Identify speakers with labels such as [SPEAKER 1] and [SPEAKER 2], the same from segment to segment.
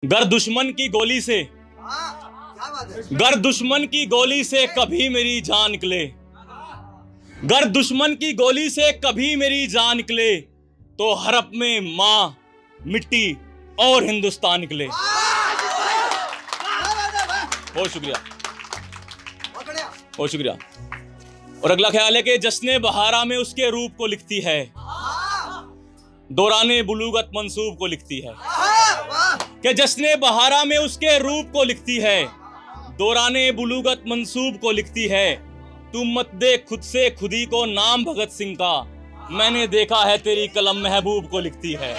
[SPEAKER 1] गर दुश्मन की गोली से, गर दुश्मन की गोली से कभी मेरी जान निकले, गर दुश्मन की गोली से कभी मेरी जान निकले, तो हड़प में माँ, मिट्टी और हिंदुस्तान निकले। बहुत शुक्रिया, बहुत शुक्रिया। और अगला ख्याल है कि जश्ने बहारा में उसके रूप को लिखती है, दौराने बुलूगत मंसूब को लिखती है। कि जश्ने बहारा में उसके रूप को लिखती है, दौराने बुलूगत मंसूब को लिखती है। तू मत दे खुद से खुदी को नाम भगत सिंह का, मैंने देखा है तेरी कलम महबूब को लिखती है।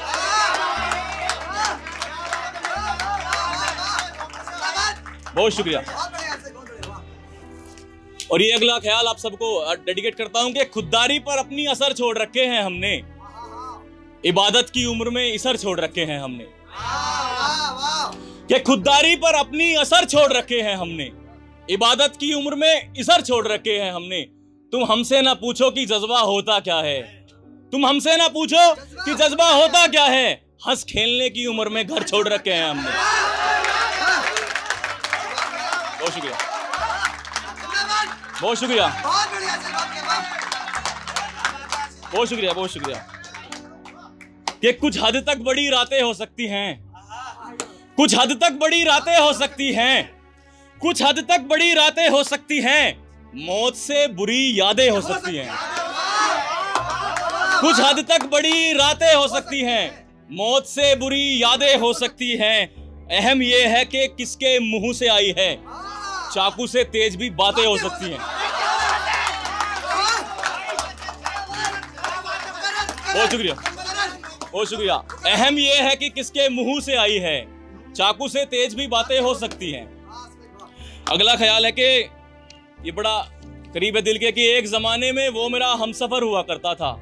[SPEAKER 1] बहुत शुक्रिया। और ये अगला ख्याल आप सबको डेडिकेट करता हूं कि खुददारी पर अपनी असर छोड़ रखे हैं हमने, इबादत की उम्र में इसर छोड़ रखे हैं हमने। कि खुददारी पर अपनी असर छोड़ रखे हैं हमने, इबादत की उम्र में इसर छोड़ रखे हैं हमने। तुम हमसे ना पूछो कि जज्बा होता क्या है, तुम हमसे ना पूछो कि जज्बा होता क्या है, हंस खेलने की उम्र में घर छोड़ रखे हैं हमने। बहुत शुक्रिया, बहुत शुक्रिया, बहुत शुक्रिया, बहुत शुक्रिया। कि कुछ हद तक बड़ी रातें हो सकती हैं, कुछ हद तक बड़ी रातें हो सकती हैं, कुछ हद तक बड़ी रातें हो सकती हैं, मौत से बुरी यादें हो सकती हैं। कुछ हद तक बड़ी रातें हो सकती हैं, मौत से बुरी यादें हो सकती हैं। अहम यह है कि किसके मुंह से आई है, चाकू से तेज भी बातें हो सकती हैं। बहुत शुक्रिया, बहुत शुक्रिया। अहम यह है कि किसके मुंह से आई है, चाकू से तेज भी बातें हो सकती हैं। अगला ख्याल है कि ये बड़ा करीब है दिल के, कि एक जमाने में वो मेरा हमसफर हुआ करता था,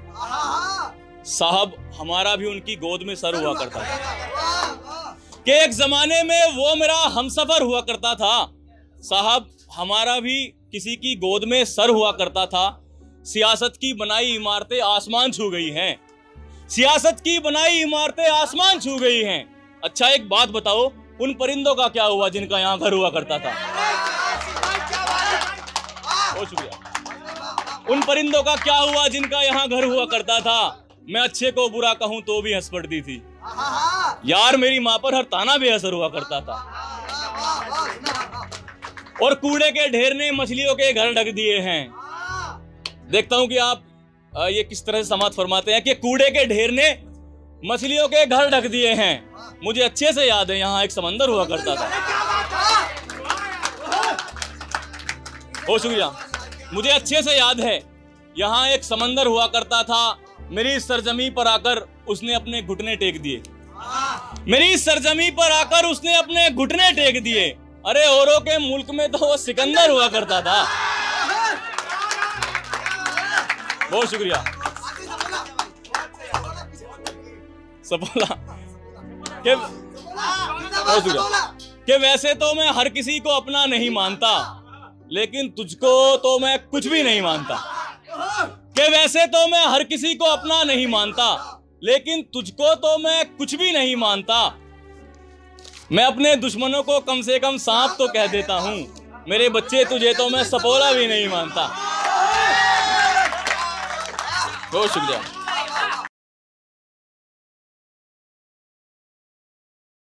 [SPEAKER 1] साहब हमारा भी उनकी गोद में सर हुआ करता था। कि एक जमाने में वो मेरा हमसफर हुआ करता था, साहब हमारा भी किसी की गोद में सर हुआ करता था। सियासत की बनाई इमारतें आसमान छू गई हैं, सियासत की बनाई इमारतें आसमान छू गई हैं। अच्छा एक बात बताओ, उन परिंदों का क्या हुआ जिनका यहाँ घर हुआ करता था? बहुत शुक्रिया। उन परिंदों का क्या हुआ जिनका यहाँ घर हुआ करता था? मैं अच्छे को बुरा कहूं तो भी हंस पड़ती थी यार, मेरी माँ पर हर ताना बेअसर हुआ करता था। और कूड़े के ढेर ने मछलियों के घर ढक दिए हैं। देखता हूं कि आप ये किस तरह से समाप्त फरमाते हैं कि कूड़े के ढेर ने मछलियों के घर ढक दिए हैं। मुझे अच्छे से याद है यहाँ एक समंदर हुआ करता था। बहुत शुक्रिया। मुझे अच्छे से याद है यहाँ एक समंदर हुआ करता था। मेरी सरजमी पर आकर उसने अपने घुटने टेक दिए, मेरी सरजमी पर आकर उसने अपने घुटने टेक दिए। अरे औरों के मुल्क में तो वो सिकंदर हुआ करता था। बहुत शुक्रिया। सपोला के बहुत शुक्रिया। कि वैसे तो मैं हर किसी को अपना नहीं मानता, लेकिन तुझको तो मैं कुछ भी नहीं मानता। कि वैसे तो मैं हर किसी को अपना नहीं मानता, लेकिन तुझको तो मैं कुछ भी नहीं मानता। मैं अपने दुश्मनों को कम से कम सांप तो कह देता हूं, मेरे बच्चे तुझे तो मैं सपोला भी नहीं मानता। बहुत शुक्रिया।